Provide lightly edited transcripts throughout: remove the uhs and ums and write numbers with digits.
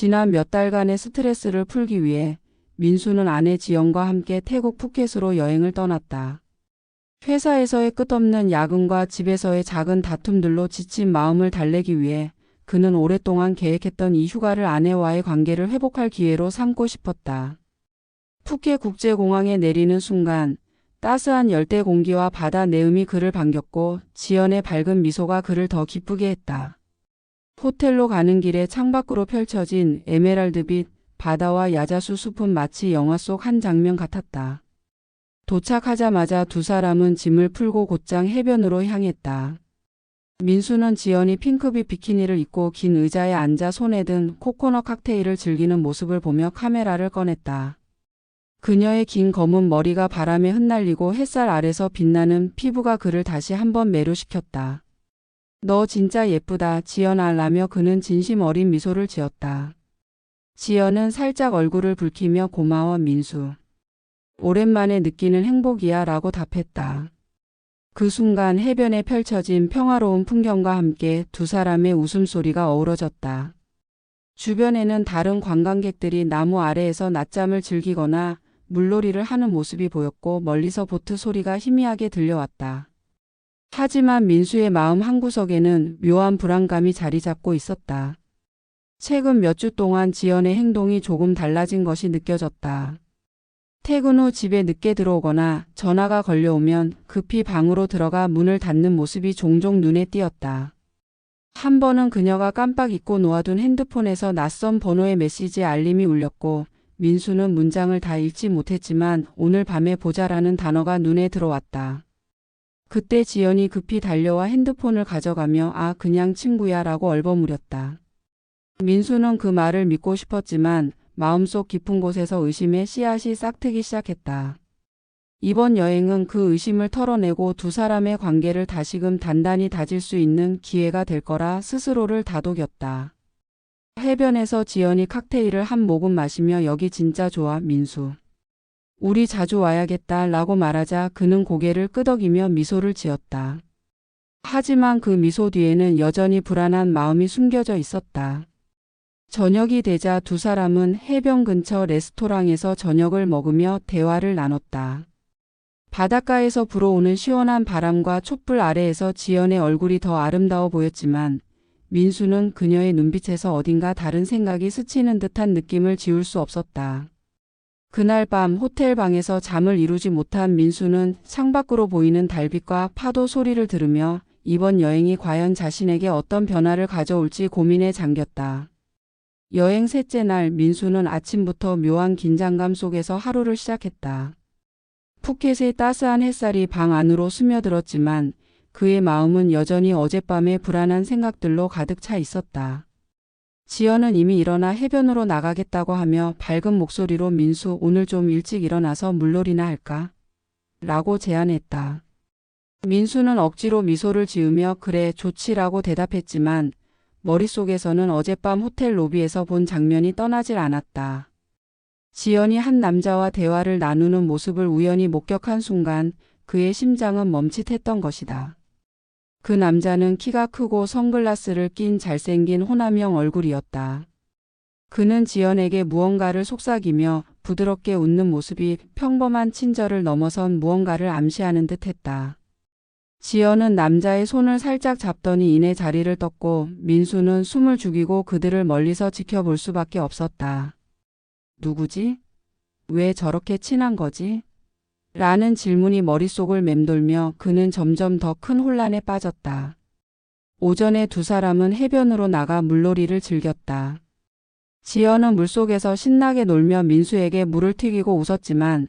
지난 몇 달간의 스트레스를 풀기 위해 민수는 아내 지연과 함께 태국 푸켓으로 여행을 떠났다. 회사에서의 끝없는 야근과 집에서의 작은 다툼들로 지친 마음을 달래기 위해 그는 오랫동안 계획했던 이 휴가를 아내와의 관계를 회복할 기회로 삼고 싶었다. 푸켓 국제공항에 내리는 순간 따스한 열대 공기와 바다 내음이 그를 반겼고 지연의 밝은 미소가 그를 더 기쁘게 했다. 호텔로 가는 길에 창밖으로 펼쳐진 에메랄드빛 바다와 야자수 숲은 마치 영화 속 한 장면 같았다. 도착하자마자 두 사람은 짐을 풀고 곧장 해변으로 향했다. 민수는 지연이 핑크빛 비키니를 입고 긴 의자에 앉아 손에 든 코코넛 칵테일을 즐기는 모습을 보며 카메라를 꺼냈다. 그녀의 긴 검은 머리가 바람에 흩날리고 햇살 아래서 빛나는 피부가 그를 다시 한번 매료시켰다. 너 진짜 예쁘다, 지연아 라며 그는 진심 어린 미소를 지었다. 지연은 살짝 얼굴을 붉히며 고마워 민수. 오랜만에 느끼는 행복이야 라고 답했다. 그 순간 해변에 펼쳐진 평화로운 풍경과 함께 두 사람의 웃음소리가 어우러졌다. 주변에는 다른 관광객들이 나무 아래에서 낮잠을 즐기거나 물놀이를 하는 모습이 보였고 멀리서 보트 소리가 희미하게 들려왔다. 하지만 민수의 마음 한구석에는 묘한 불안감이 자리 잡고 있었다. 최근 몇 주 동안 지연의 행동이 조금 달라진 것이 느껴졌다. 퇴근 후 집에 늦게 들어오거나 전화가 걸려오면 급히 방으로 들어가 문을 닫는 모습이 종종 눈에 띄었다. 한 번은 그녀가 깜빡 잊고 놓아둔 핸드폰에서 낯선 번호의 메시지 알림이 울렸고 민수는 문장을 다 읽지 못했지만 오늘 밤에 보자라는 단어가 눈에 들어왔다. 그때 지연이 급히 달려와 핸드폰을 가져가며 아 그냥 친구야 라고 얼버무렸다. 민수는 그 말을 믿고 싶었지만 마음속 깊은 곳에서 의심의 씨앗이 싹트기 시작했다. 이번 여행은 그 의심을 털어내고 두 사람의 관계를 다시금 단단히 다질 수 있는 기회가 될 거라 스스로를 다독였다. 해변에서 지연이 칵테일을 한 모금 마시며 여기 진짜 좋아 민수. 우리 자주 와야겠다 라고 말하자 그는 고개를 끄덕이며 미소를 지었다. 하지만 그 미소 뒤에는 여전히 불안한 마음이 숨겨져 있었다. 저녁이 되자 두 사람은 해변 근처 레스토랑에서 저녁을 먹으며 대화를 나눴다. 바닷가에서 불어오는 시원한 바람과 촛불 아래에서 지연의 얼굴이 더 아름다워 보였지만 민수는 그녀의 눈빛에서 어딘가 다른 생각이 스치는 듯한 느낌을 지울 수 없었다. 그날 밤 호텔 방에서 잠을 이루지 못한 민수는 창밖으로 보이는 달빛과 파도 소리를 들으며 이번 여행이 과연 자신에게 어떤 변화를 가져올지 고민에 잠겼다. 여행 셋째 날 민수는 아침부터 묘한 긴장감 속에서 하루를 시작했다. 푸켓의 따스한 햇살이 방 안으로 스며들었지만 그의 마음은 여전히 어젯밤의 불안한 생각들로 가득 차 있었다. 지연은 이미 일어나 해변으로 나가겠다고 하며 밝은 목소리로 민수 오늘 좀 일찍 일어나서 물놀이나 할까? 라고 제안했다. 민수는 억지로 미소를 지으며 그래 좋지라고 대답했지만 머릿속에서는 어젯밤 호텔 로비에서 본 장면이 떠나질 않았다. 지연이 한 남자와 대화를 나누는 모습을 우연히 목격한 순간 그의 심장은 멈칫했던 것이다. 그 남자는 키가 크고 선글라스를 낀 잘생긴 호남형 얼굴이었다. 그는 지연에게 무언가를 속삭이며 부드럽게 웃는 모습이 평범한 친절을 넘어선 무언가를 암시하는 듯했다. 지연은 남자의 손을 살짝 잡더니 이내 자리를 떴고 민수는 숨을 죽이고 그들을 멀리서 지켜볼 수밖에 없었다. 누구지? 왜 저렇게 친한 거지? 라는 질문이 머릿속을 맴돌며 그는 점점 더 큰 혼란에 빠졌다. 오전에 두 사람은 해변으로 나가 물놀이를 즐겼다. 지연은 물속에서 신나게 놀며 민수에게 물을 튀기고 웃었지만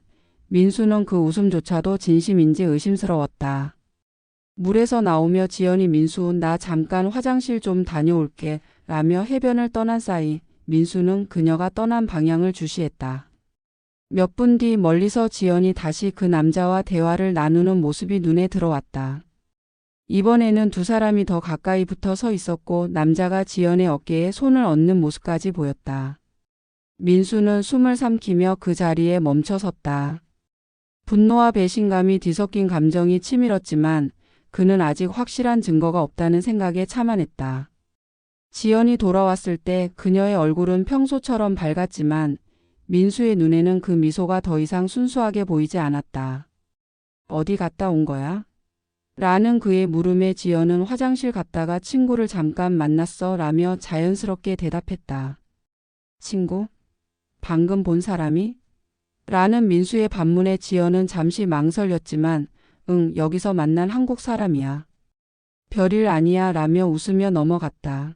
민수는 그 웃음조차도 진심인지 의심스러웠다. 물에서 나오며 지연이 민수 나 잠깐 화장실 좀 다녀올게 라며 해변을 떠난 사이 민수는 그녀가 떠난 방향을 주시했다. 몇 분 뒤 멀리서 지연이 다시 그 남자와 대화를 나누는 모습이 눈에 들어왔다. 이번에는 두 사람이 더 가까이 붙어 서 있었고 남자가 지연의 어깨에 손을 얹는 모습까지 보였다. 민수는 숨을 삼키며 그 자리에 멈춰섰다. 분노와 배신감이 뒤섞인 감정이 치밀었지만 그는 아직 확실한 증거가 없다는 생각에 참아냈다. 지연이 돌아왔을 때 그녀의 얼굴은 평소처럼 밝았지만 민수의 눈에는 그 미소가 더 이상 순수하게 보이지 않았다. 어디 갔다 온 거야? 라는 그의 물음에 지연은 화장실 갔다가 친구를 잠깐 만났어 라며 자연스럽게 대답했다. 친구? 방금 본 사람이? 라는 민수의 반문에 지연은 잠시 망설였지만 응, 여기서 만난 한국 사람이야. 별일 아니야 라며 웃으며 넘어갔다.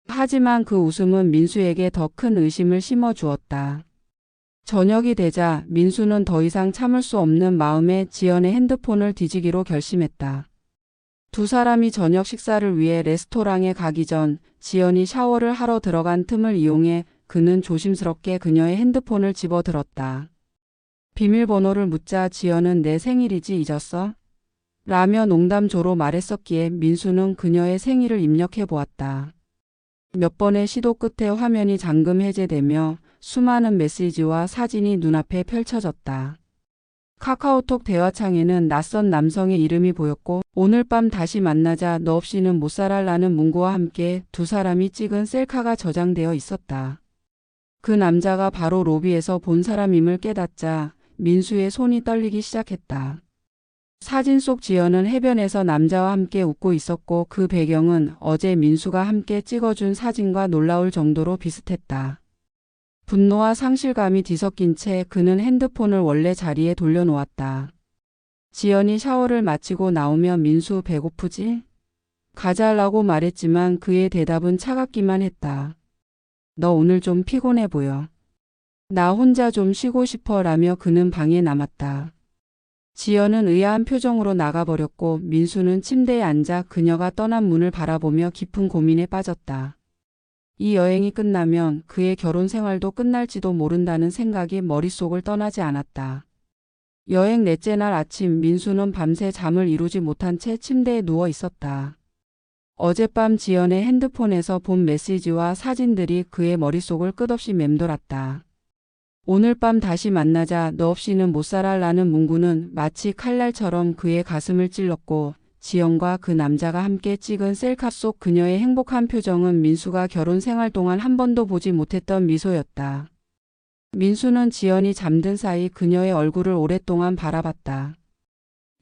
하지만 그 웃음은 민수에게 더 큰 의심을 심어주었다. 저녁이 되자 민수는 더 이상 참을 수 없는 마음에 지연의 핸드폰을 뒤지기로 결심했다. 두 사람이 저녁 식사를 위해 레스토랑에 가기 전 지연이 샤워를 하러 들어간 틈을 이용해 그는 조심스럽게 그녀의 핸드폰을 집어들었다. 비밀번호를 묻자 지연은 내 생일이지 잊었어? 라며 농담조로 말했었기에 민수는 그녀의 생일을 입력해 보았다. 몇 번의 시도 끝에 화면이 잠금 해제되며 수많은 메시지와 사진이 눈앞에 펼쳐졌다. 카카오톡 대화창에는 낯선 남성의 이름이 보였고 오늘 밤 다시 만나자 너 없이는 못 살아라는 문구와 함께 두 사람이 찍은 셀카가 저장되어 있었다. 그 남자가 바로 로비에서 본 사람임을 깨닫자 민수의 손이 떨리기 시작했다. 사진 속 지연은 해변에서 남자와 함께 웃고 있었고 그 배경은 어제 민수가 함께 찍어준 사진과 놀라울 정도로 비슷했다. 분노와 상실감이 뒤섞인 채 그는 핸드폰을 원래 자리에 돌려놓았다. 지연이 샤워를 마치고 나오며 민수 배고프지? 가자라고 말했지만 그의 대답은 차갑기만 했다. 너 오늘 좀 피곤해 보여. 나 혼자 좀 쉬고 싶어 라며 그는 방에 남았다. 지연은 의아한 표정으로 나가버렸고 민수는 침대에 앉아 그녀가 떠난 문을 바라보며 깊은 고민에 빠졌다. 이 여행이 끝나면 그의 결혼 생활도 끝날지도 모른다는 생각이 머릿속을 떠나지 않았다. 여행 넷째 날 아침 민수는 밤새 잠을 이루지 못한 채 침대에 누워 있었다. 어젯밤 지연의 핸드폰에서 본 메시지와 사진들이 그의 머릿속을 끝없이 맴돌았다. 오늘 밤 다시 만나자 너 없이는 못 살아라는 문구는 마치 칼날처럼 그의 가슴을 찔렀고 지연과 그 남자가 함께 찍은 셀카 속 그녀의 행복한 표정은 민수가 결혼 생활 동안 한 번도 보지 못했던 미소였다. 민수는 지연이 잠든 사이 그녀의 얼굴을 오랫동안 바라봤다.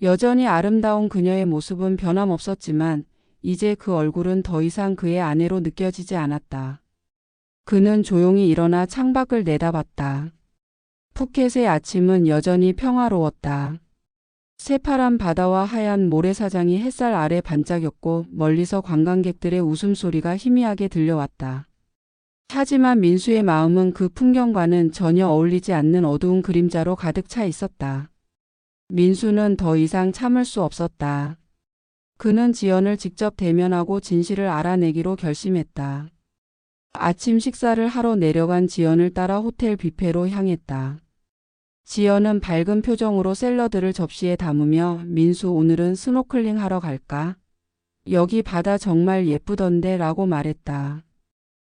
여전히 아름다운 그녀의 모습은 변함없었지만 이제 그 얼굴은 더 이상 그의 아내로 느껴지지 않았다. 그는 조용히 일어나 창밖을 내다봤다. 푸켓의 아침은 여전히 평화로웠다. 새파란 바다와 하얀 모래사장이 햇살 아래 반짝였고 멀리서 관광객들의 웃음소리가 희미하게 들려왔다. 하지만 민수의 마음은 그 풍경과는 전혀 어울리지 않는 어두운 그림자로 가득 차 있었다. 민수는 더 이상 참을 수 없었다. 그는 지연을 직접 대면하고 진실을 알아내기로 결심했다. 아침 식사를 하러 내려간 지연을 따라 호텔 뷔페로 향했다. 지연은 밝은 표정으로 샐러드를 접시에 담으며 민수 오늘은 스노클링 하러 갈까? 여기 바다 정말 예쁘던데 라고 말했다.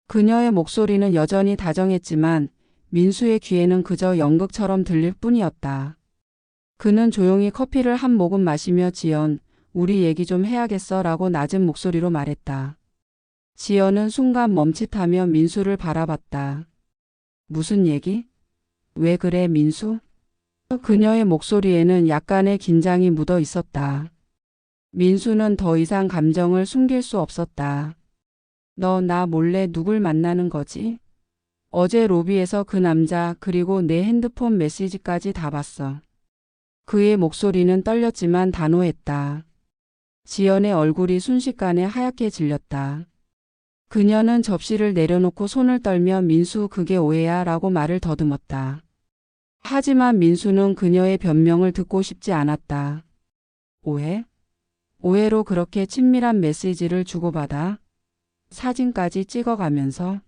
그녀의 목소리는 여전히 다정했지만 민수의 귀에는 그저 연극처럼 들릴 뿐이었다. 그는 조용히 커피를 한 모금 마시며 지연, 우리 얘기 좀 해야겠어 라고 낮은 목소리로 말했다. 지연은 순간 멈칫하며 민수를 바라봤다. 무슨 얘기? 왜 그래 민수? 그녀의 목소리에는 약간의 긴장이 묻어 있었다. 민수는 더 이상 감정을 숨길 수 없었다. 너 나 몰래 누굴 만나는 거지? 어제 로비에서 그 남자 그리고 내 핸드폰 메시지까지 다 봤어. 그의 목소리는 떨렸지만 단호했다. 지연의 얼굴이 순식간에 하얗게 질렸다. 그녀는 접시를 내려놓고 손을 떨며 민수 그게 오해야 라고 말을 더듬었다. 하지만 민수는 그녀의 변명을 듣고 싶지 않았다. 오해? 오해로 그렇게 친밀한 메시지를 주고받아? 사진까지 찍어가면서?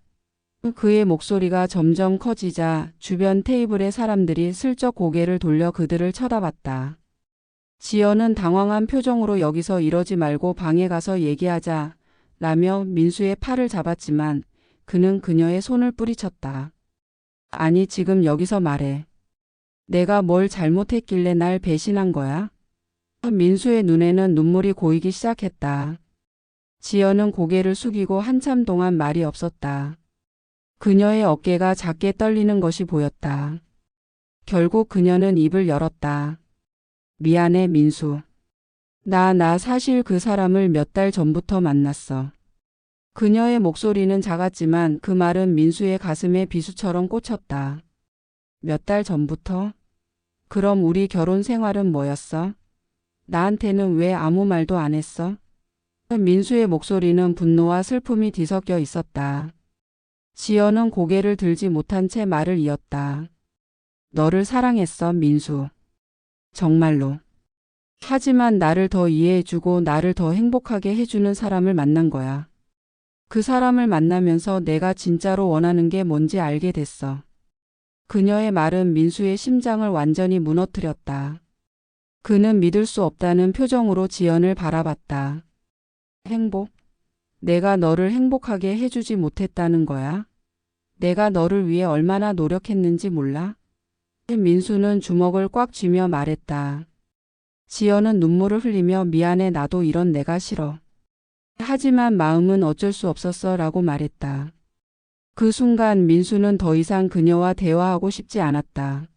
그의 목소리가 점점 커지자 주변 테이블의 사람들이 슬쩍 고개를 돌려 그들을 쳐다봤다. 지연은 당황한 표정으로 여기서 이러지 말고 방에 가서 얘기하자 라며 민수의 팔을 잡았지만 그는 그녀의 손을 뿌리쳤다. 아니 지금 여기서 말해. 내가 뭘 잘못했길래 날 배신한 거야? 민수의 눈에는 눈물이 고이기 시작했다. 지연은 고개를 숙이고 한참 동안 말이 없었다. 그녀의 어깨가 작게 떨리는 것이 보였다. 결국 그녀는 입을 열었다. 미안해, 민수. 나 사실 그 사람을 몇 달 전부터 만났어. 그녀의 목소리는 작았지만 그 말은 민수의 가슴에 비수처럼 꽂혔다. 몇 달 전부터? 그럼 우리 결혼 생활은 뭐였어? 나한테는 왜 아무 말도 안 했어? 민수의 목소리는 분노와 슬픔이 뒤섞여 있었다. 지연은 고개를 들지 못한 채 말을 이었다. 너를 사랑했어, 민수. 정말로. 하지만 나를 더 이해해주고 나를 더 행복하게 해주는 사람을 만난 거야. 그 사람을 만나면서 내가 진짜로 원하는 게 뭔지 알게 됐어. 그녀의 말은 민수의 심장을 완전히 무너뜨렸다. 그는 믿을 수 없다는 표정으로 지연을 바라봤다. 행복? 내가 너를 행복하게 해주지 못했다는 거야? 내가 너를 위해 얼마나 노력했는지 몰라? 민수는 주먹을 꽉 쥐며 말했다. 지연은 눈물을 흘리며 미안해, 나도 이런 내가 싫어. 하지만 마음은 어쩔 수 없었어 라고 말했다. 그 순간 민수는 더 이상 그녀와 대화하고 싶지 않았다.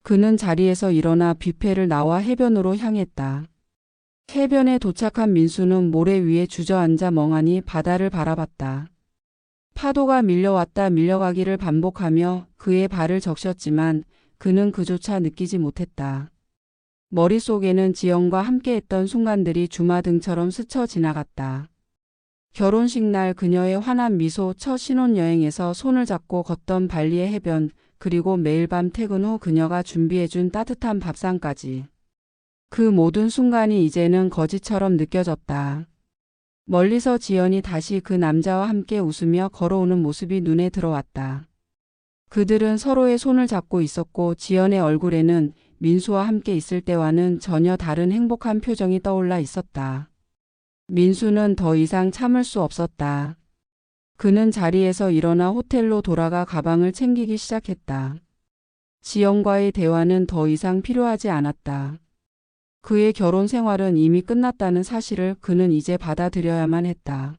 그는 자리에서 일어나 뷔페를 나와 해변으로 향했다. 해변에 도착한 민수는 모래 위에 주저앉아 멍하니 바다를 바라봤다. 파도가 밀려왔다 밀려가기를 반복하며 그의 발을 적셨지만 그는 그조차 느끼지 못했다. 머릿속에는 지연과 함께했던 순간들이 주마등처럼 스쳐 지나갔다. 결혼식 날 그녀의 환한 미소, 첫 신혼여행에서 손을 잡고 걷던 발리의 해변, 그리고 매일 밤 퇴근 후 그녀가 준비해준 따뜻한 밥상까지. 그 모든 순간이 이제는 거짓처럼 느껴졌다. 멀리서 지연이 다시 그 남자와 함께 웃으며 걸어오는 모습이 눈에 들어왔다. 그들은 서로의 손을 잡고 있었고 지연의 얼굴에는 민수와 함께 있을 때와는 전혀 다른 행복한 표정이 떠올라 있었다. 민수는 더 이상 참을 수 없었다. 그는 자리에서 일어나 호텔로 돌아가 가방을 챙기기 시작했다. 지연과의 대화는 더 이상 필요하지 않았다. 그의 결혼 생활은 이미 끝났다는 사실을 그는 이제 받아들여야만 했다.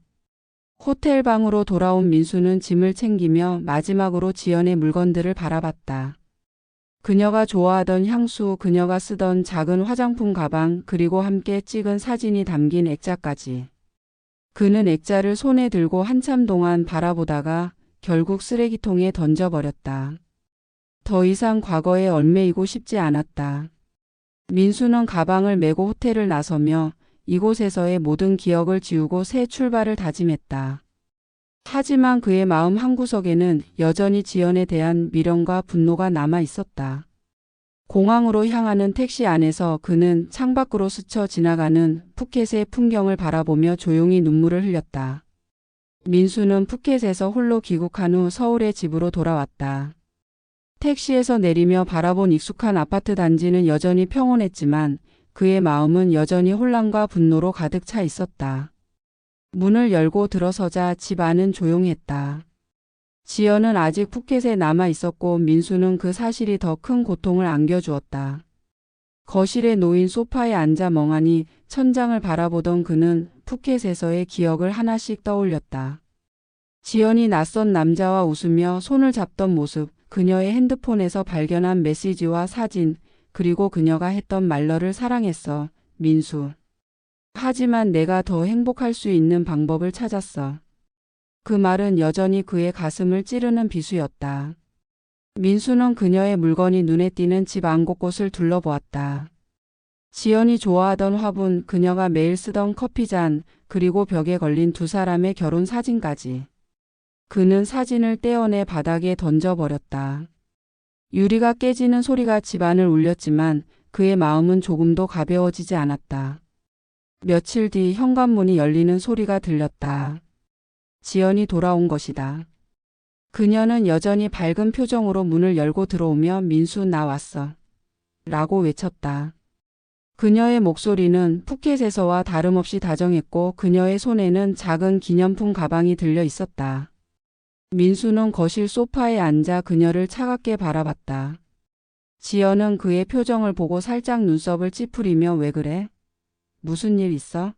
호텔 방으로 돌아온 민수는 짐을 챙기며 마지막으로 지연의 물건들을 바라봤다. 그녀가 좋아하던 향수, 그녀가 쓰던 작은 화장품 가방, 그리고 함께 찍은 사진이 담긴 액자까지. 그는 액자를 손에 들고 한참 동안 바라보다가 결국 쓰레기통에 던져버렸다. 더 이상 과거에 얽매이고 싶지 않았다. 민수는 가방을 메고 호텔을 나서며 이곳에서의 모든 기억을 지우고 새 출발을 다짐했다. 하지만 그의 마음 한구석에는 여전히 지연에 대한 미련과 분노가 남아 있었다. 공항으로 향하는 택시 안에서 그는 창밖으로 스쳐 지나가는 푸켓의 풍경을 바라보며 조용히 눈물을 흘렸다. 민수는 푸켓에서 홀로 귀국한 후 서울의 집으로 돌아왔다. 택시에서 내리며 바라본 익숙한 아파트 단지는 여전히 평온했지만 그의 마음은 여전히 혼란과 분노로 가득 차 있었다. 문을 열고 들어서자 집 안은 조용했다. 지연은 아직 푸켓에 남아 있었고 민수는 그 사실이 더 큰 고통을 안겨주었다. 거실에 놓인 소파에 앉아 멍하니 천장을 바라보던 그는 푸켓에서의 기억을 하나씩 떠올렸다. 지연이 낯선 남자와 웃으며 손을 잡던 모습, 그녀의 핸드폰에서 발견한 메시지와 사진, 그리고 그녀가 했던 말 너를 사랑했어, 민수. 하지만 내가 더 행복할 수 있는 방법을 찾았어. 그 말은 여전히 그의 가슴을 찌르는 비수였다. 민수는 그녀의 물건이 눈에 띄는 집 안 곳곳을 둘러보았다. 지연이 좋아하던 화분, 그녀가 매일 쓰던 커피잔, 그리고 벽에 걸린 두 사람의 결혼 사진까지. 그는 사진을 떼어내 바닥에 던져버렸다. 유리가 깨지는 소리가 집안을 울렸지만 그의 마음은 조금도 가벼워지지 않았다. 며칠 뒤 현관문이 열리는 소리가 들렸다. 지연이 돌아온 것이다. 그녀는 여전히 밝은 표정으로 문을 열고 들어오며 민수 나 왔어. 라고 외쳤다. 그녀의 목소리는 푸켓에서와 다름없이 다정했고 그녀의 손에는 작은 기념품 가방이 들려 있었다. 민수는 거실 소파에 앉아 그녀를 차갑게 바라봤다. 지연은 그의 표정을 보고 살짝 눈썹을 찌푸리며 왜 그래? 무슨 일 있어?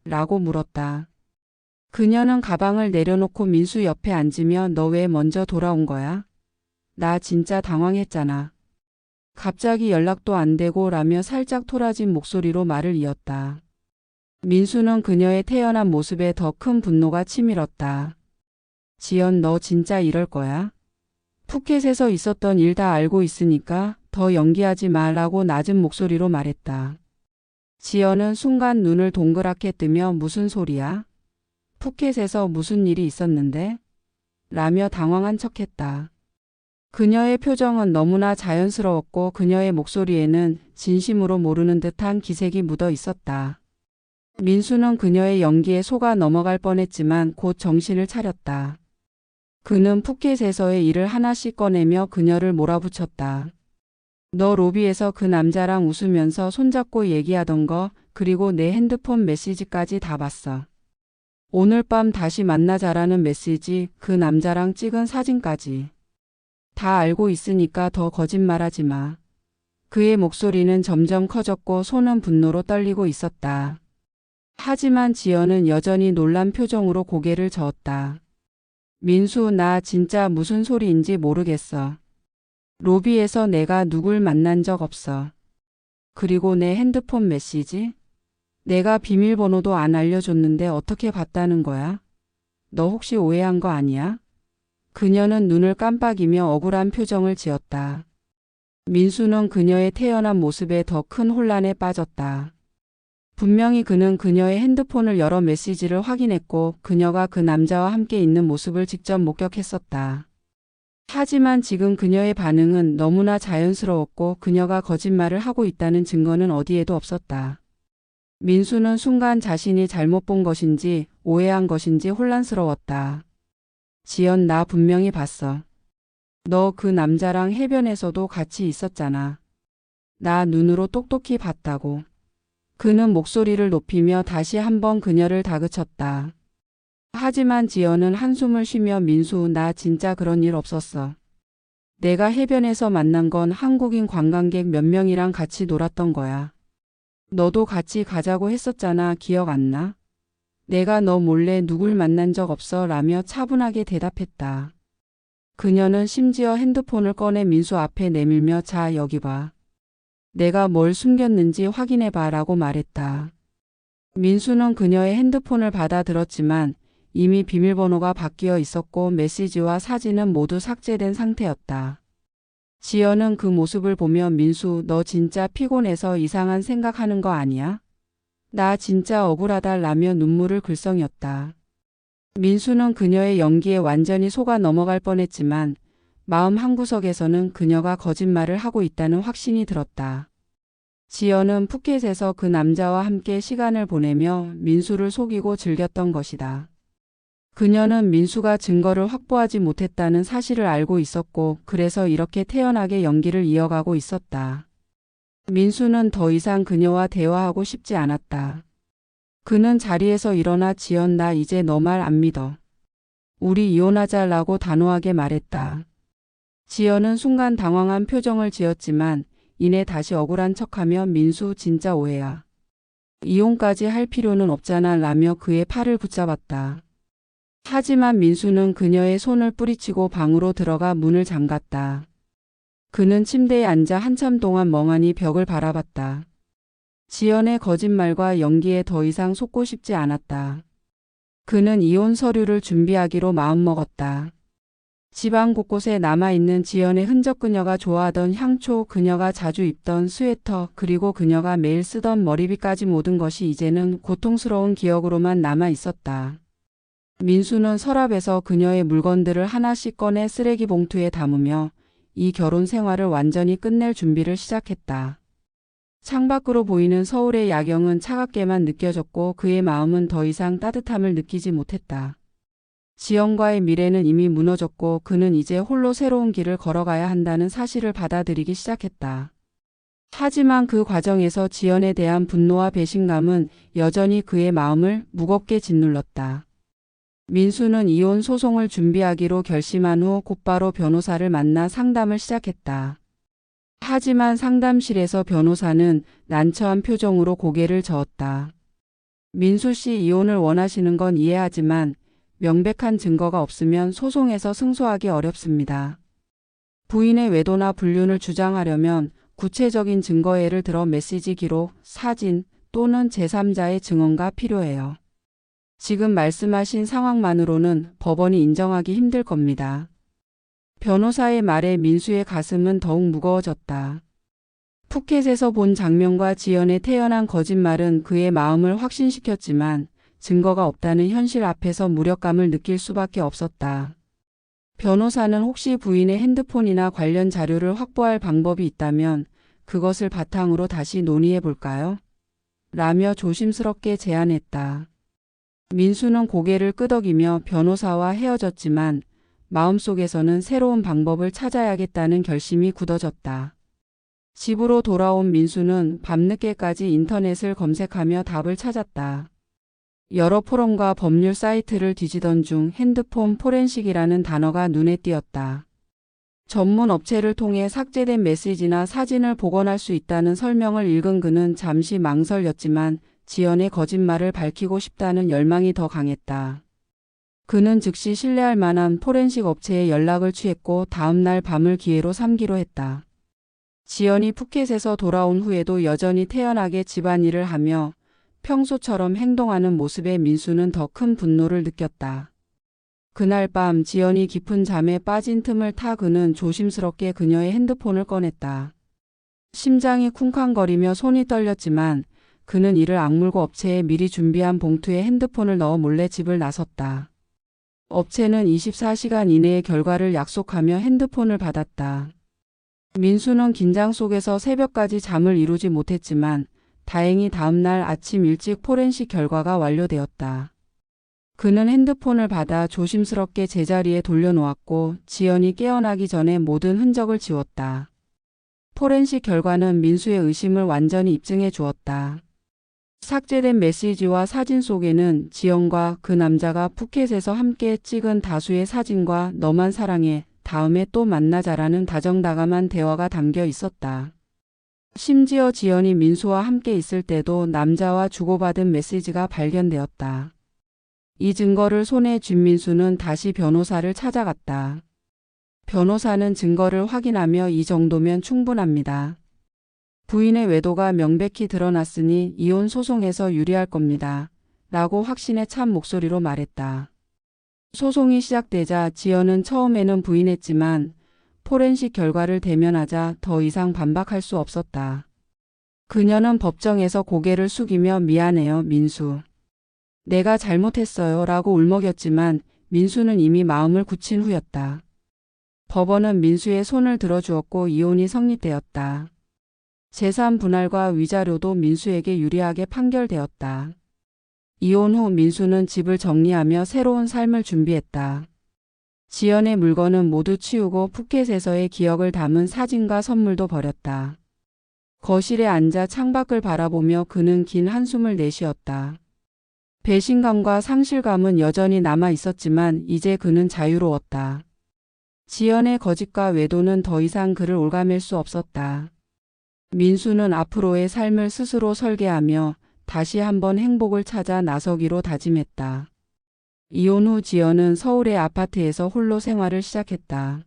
라고 물었다. 그녀는 가방을 내려놓고 민수 옆에 앉으며 너 왜 먼저 돌아온 거야? 나 진짜 당황했잖아. 갑자기 연락도 안 되고 라며 살짝 토라진 목소리로 말을 이었다. 민수는 그녀의 태연한 모습에 더 큰 분노가 치밀었다. 지연 너 진짜 이럴 거야? 푸켓에서 있었던 일 다 알고 있으니까 더 연기하지 말라고 낮은 목소리로 말했다. 지연은 순간 눈을 동그랗게 뜨며 무슨 소리야? 푸켓에서 무슨 일이 있었는데? 라며 당황한 척했다. 그녀의 표정은 너무나 자연스러웠고 그녀의 목소리에는 진심으로 모르는 듯한 기색이 묻어 있었다. 민수는 그녀의 연기에 속아 넘어갈 뻔했지만 곧 정신을 차렸다. 그는 푸켓에서의 일을 하나씩 꺼내며 그녀를 몰아붙였다. 너 로비에서 그 남자랑 웃으면서 손잡고 얘기하던 거 그리고 내 핸드폰 메시지까지 다 봤어. 오늘 밤 다시 만나자라는 메시지 그 남자랑 찍은 사진까지. 다 알고 있으니까 더 거짓말하지 마. 그의 목소리는 점점 커졌고 손은 분노로 떨리고 있었다. 하지만 지연은 여전히 놀란 표정으로 고개를 저었다. 민수 나 진짜 무슨 소리인지 모르겠어. 로비에서 내가 누굴 만난 적 없어. 그리고 내 핸드폰 메시지? 내가 비밀번호도 안 알려줬는데 어떻게 봤다는 거야? 너 혹시 오해한 거 아니야? 그녀는 눈을 깜빡이며 억울한 표정을 지었다. 민수는 그녀의 태연한 모습에 더 큰 혼란에 빠졌다. 분명히 그는 그녀의 핸드폰을 열어 메시지를 확인했고 그녀가 그 남자와 함께 있는 모습을 직접 목격했었다. 하지만 지금 그녀의 반응은 너무나 자연스러웠고 그녀가 거짓말을 하고 있다는 증거는 어디에도 없었다. 민수는 순간 자신이 잘못 본 것인지 오해한 것인지 혼란스러웠다. 지연 나 분명히 봤어. 너 그 남자랑 해변에서도 같이 있었잖아. 나 눈으로 똑똑히 봤다고. 그는 목소리를 높이며 다시 한번 그녀를 다그쳤다. 하지만 지연은 한숨을 쉬며 민수 나 진짜 그런 일 없었어. 내가 해변에서 만난 건 한국인 관광객 몇 명이랑 같이 놀았던 거야. 너도 같이 가자고 했었잖아. 기억 안 나? 내가 너 몰래 누굴 만난 적 없어 라며 차분하게 대답했다. 그녀는 심지어 핸드폰을 꺼내 민수 앞에 내밀며 자 여기 봐. 내가 뭘 숨겼는지 확인해봐 라고 말했다. 민수는 그녀의 핸드폰을 받아들었지만 이미 비밀번호가 바뀌어 있었고 메시지와 사진은 모두 삭제된 상태였다. 지연은 그 모습을 보며 민수 너 진짜 피곤해서 이상한 생각하는 거 아니야? 나 진짜 억울하다 라며 눈물을 글썽였다. 민수는 그녀의 연기에 완전히 속아 넘어갈 뻔했지만 마음 한구석에서는 그녀가 거짓말을 하고 있다는 확신이 들었다. 지연은 푸켓에서 그 남자와 함께 시간을 보내며 민수를 속이고 즐겼던 것이다. 그녀는 민수가 증거를 확보하지 못했다는 사실을 알고 있었고 그래서 이렇게 태연하게 연기를 이어가고 있었다. 민수는 더 이상 그녀와 대화하고 싶지 않았다. 그는 자리에서 일어나 지연 나 이제 너 말 안 믿어. 우리 이혼하자라고 단호하게 말했다. 지연은 순간 당황한 표정을 지었지만 이내 다시 억울한 척하며 민수 진짜 오해야. 이혼까지 할 필요는 없잖아 라며 그의 팔을 붙잡았다. 하지만 민수는 그녀의 손을 뿌리치고 방으로 들어가 문을 잠갔다. 그는 침대에 앉아 한참 동안 멍하니 벽을 바라봤다. 지연의 거짓말과 연기에 더 이상 속고 싶지 않았다. 그는 이혼 서류를 준비하기로 마음먹었다. 집안 곳곳에 남아있는 지연의 흔적 그녀가 좋아하던 향초, 그녀가 자주 입던 스웨터, 그리고 그녀가 매일 쓰던 머리빗까지 모든 것이 이제는 고통스러운 기억으로만 남아 있었다. 민수는 서랍에서 그녀의 물건들을 하나씩 꺼내 쓰레기 봉투에 담으며 이 결혼 생활을 완전히 끝낼 준비를 시작했다. 창밖으로 보이는 서울의 야경은 차갑게만 느껴졌고 그의 마음은 더 이상 따뜻함을 느끼지 못했다. 지연과의 미래는 이미 무너졌고 그는 이제 홀로 새로운 길을 걸어가야 한다는 사실을 받아들이기 시작했다. 하지만 그 과정에서 지연에 대한 분노와 배신감은 여전히 그의 마음을 무겁게 짓눌렀다. 민수는 이혼 소송을 준비하기로 결심한 후 곧바로 변호사를 만나 상담을 시작했다. 하지만 상담실에서 변호사는 난처한 표정으로 고개를 저었다. 민수 씨 이혼을 원하시는 건 이해하지만 명백한 증거가 없으면 소송에서 승소하기 어렵습니다. 부인의 외도나 불륜을 주장하려면 구체적인 증거 예를 들어 메시지 기록, 사진 또는 제3자의 증언가 필요해요. 지금 말씀하신 상황만으로는 법원이 인정하기 힘들 겁니다. 변호사의 말에 민수의 가슴은 더욱 무거워졌다. 푸켓에서 본 장면과 지연의 태연한 거짓말은 그의 마음을 확신시켰지만 증거가 없다는 현실 앞에서 무력감을 느낄 수밖에 없었다. 변호사는 혹시 부인의 핸드폰이나 관련 자료를 확보할 방법이 있다면 그것을 바탕으로 다시 논의해 볼까요? 라며 조심스럽게 제안했다. 민수는 고개를 끄덕이며 변호사와 헤어졌지만 마음속에서는 새로운 방법을 찾아야겠다는 결심이 굳어졌다. 집으로 돌아온 민수는 밤늦게까지 인터넷을 검색하며 답을 찾았다. 여러 포럼과 법률 사이트를 뒤지던 중 핸드폰 포렌식이라는 단어가 눈에 띄었다. 전문 업체를 통해 삭제된 메시지나 사진을 복원할 수 있다는 설명을 읽은 그는 잠시 망설였지만 지연의 거짓말을 밝히고 싶다는 열망이 더 강했다. 그는 즉시 신뢰할 만한 포렌식 업체에 연락을 취했고 다음 날 밤을 기회로 삼기로 했다. 지연이 푸켓에서 돌아온 후에도 여전히 태연하게 집안일을 하며 평소처럼 행동하는 모습에 민수는 더 큰 분노를 느꼈다. 그날 밤 지연이 깊은 잠에 빠진 틈을 타 그는 조심스럽게 그녀의 핸드폰을 꺼냈다. 심장이 쿵쾅거리며 손이 떨렸지만 그는 이를 악물고 업체에 미리 준비한 봉투에 핸드폰을 넣어 몰래 집을 나섰다. 업체는 24시간 이내의 결과를 약속하며 핸드폰을 받았다. 민수는 긴장 속에서 새벽까지 잠을 이루지 못했지만 다행히 다음날 아침 일찍 포렌식 결과가 완료되었다. 그는 핸드폰을 받아 조심스럽게 제자리에 돌려놓았고 지연이 깨어나기 전에 모든 흔적을 지웠다. 포렌식 결과는 민수의 의심을 완전히 입증해 주었다. 삭제된 메시지와 사진 속에는 지연과 그 남자가 푸켓에서 함께 찍은 다수의 사진과 너만 사랑해, 다음에 또 만나자라는 다정다감한 대화가 담겨 있었다. 심지어 지연이 민수와 함께 있을 때도 남자와 주고받은 메시지가 발견되었다. 이 증거를 손에 쥔 민수는 다시 변호사를 찾아갔다. 변호사는 증거를 확인하며 이 정도면 충분합니다. 부인의 외도가 명백히 드러났으니 이혼 소송에서 유리할 겁니다. 라고 확신에 찬 목소리로 말했다. 소송이 시작되자 지연은 처음에는 부인했지만 포렌식 결과를 대면하자 더 이상 반박할 수 없었다. 그녀는 법정에서 고개를 숙이며 미안해요, 민수. 내가 잘못했어요 라고 울먹였지만 민수는 이미 마음을 굳힌 후였다. 법원은 민수의 손을 들어주었고 이혼이 성립되었다. 재산 분할과 위자료도 민수에게 유리하게 판결되었다. 이혼 후 민수는 집을 정리하며 새로운 삶을 준비했다. 지연의 물건은 모두 치우고 푸켓에서의 기억을 담은 사진과 선물도 버렸다. 거실에 앉아 창밖을 바라보며 그는 긴 한숨을 내쉬었다. 배신감과 상실감은 여전히 남아 있었지만 이제 그는 자유로웠다. 지연의 거짓과 외도는 더 이상 그를 올가맬 수 없었다. 민수는 앞으로의 삶을 스스로 설계하며 다시 한번 행복을 찾아 나서기로 다짐했다. 이혼 후 지연은 서울의 아파트에서 홀로 생활을 시작했다.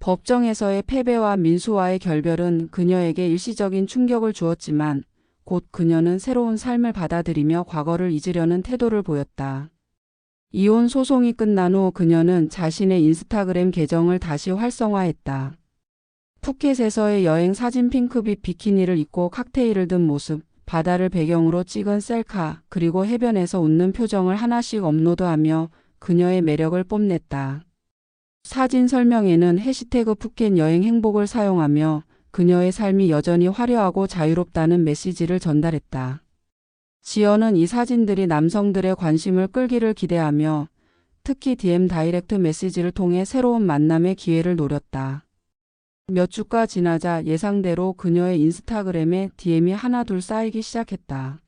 법정에서의 패배와 민수와의 결별은 그녀에게 일시적인 충격을 주었지만 곧 그녀는 새로운 삶을 받아들이며 과거를 잊으려는 태도를 보였다. 이혼 소송이 끝난 후 그녀는 자신의 인스타그램 계정을 다시 활성화했다. 푸켓에서의 여행 사진 핑크빛 비키니를 입고 칵테일을 든 모습, 바다를 배경으로 찍은 셀카, 그리고 해변에서 웃는 표정을 하나씩 업로드하며 그녀의 매력을 뽐냈다. 사진 설명에는 해시태그 푸켓 여행 행복을 사용하며 그녀의 삶이 여전히 화려하고 자유롭다는 메시지를 전달했다. 지연은 이 사진들이 남성들의 관심을 끌기를 기대하며 특히 DM 다이렉트 메시지를 통해 새로운 만남의 기회를 노렸다. 몇 주가 지나자 예상대로 그녀의 인스타그램에 DM이 하나둘 쌓이기 시작했다.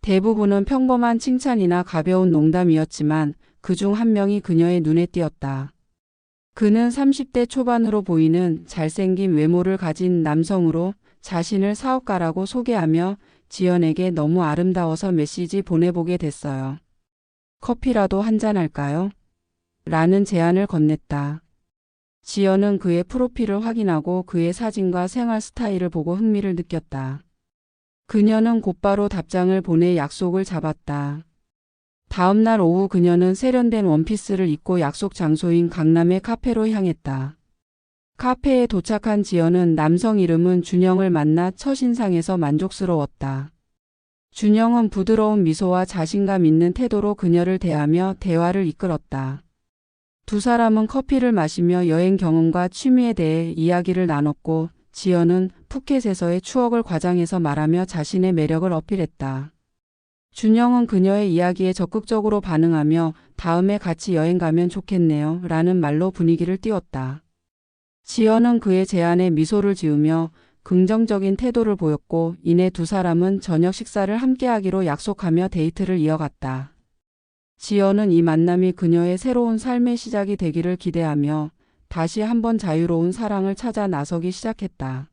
대부분은 평범한 칭찬이나 가벼운 농담이었지만 그중 한 명이 그녀의 눈에 띄었다. 그는 30대 초반으로 보이는 잘생긴 외모를 가진 남성으로 자신을 사업가라고 소개하며 지연에게 너무 아름다워서 메시지 보내보게 됐어요. 커피라도 한잔 할까요? 라는 제안을 건넸다. 지연은 그의 프로필을 확인하고 그의 사진과 생활 스타일을 보고 흥미를 느꼈다. 그녀는 곧바로 답장을 보내 약속을 잡았다. 다음 날 오후 그녀는 세련된 원피스를 입고 약속 장소인 강남의 카페로 향했다. 카페에 도착한 지연은 남성 이름은 준영을 만나 첫인상에서 만족스러웠다. 준영은 부드러운 미소와 자신감 있는 태도로 그녀를 대하며 대화를 이끌었다. 두 사람은 커피를 마시며 여행 경험과 취미에 대해 이야기를 나눴고 지연은 푸켓에서의 추억을 과장해서 말하며 자신의 매력을 어필했다. 준영은 그녀의 이야기에 적극적으로 반응하며 다음에 같이 여행 가면 좋겠네요 라는 말로 분위기를 띄웠다. 지연은 그의 제안에 미소를 지으며 긍정적인 태도를 보였고 이내 두 사람은 저녁 식사를 함께하기로 약속하며 데이트를 이어갔다. 지연은 이 만남이 그녀의 새로운 삶의 시작이 되기를 기대하며 다시 한번 자유로운 사랑을 찾아 나서기 시작했다.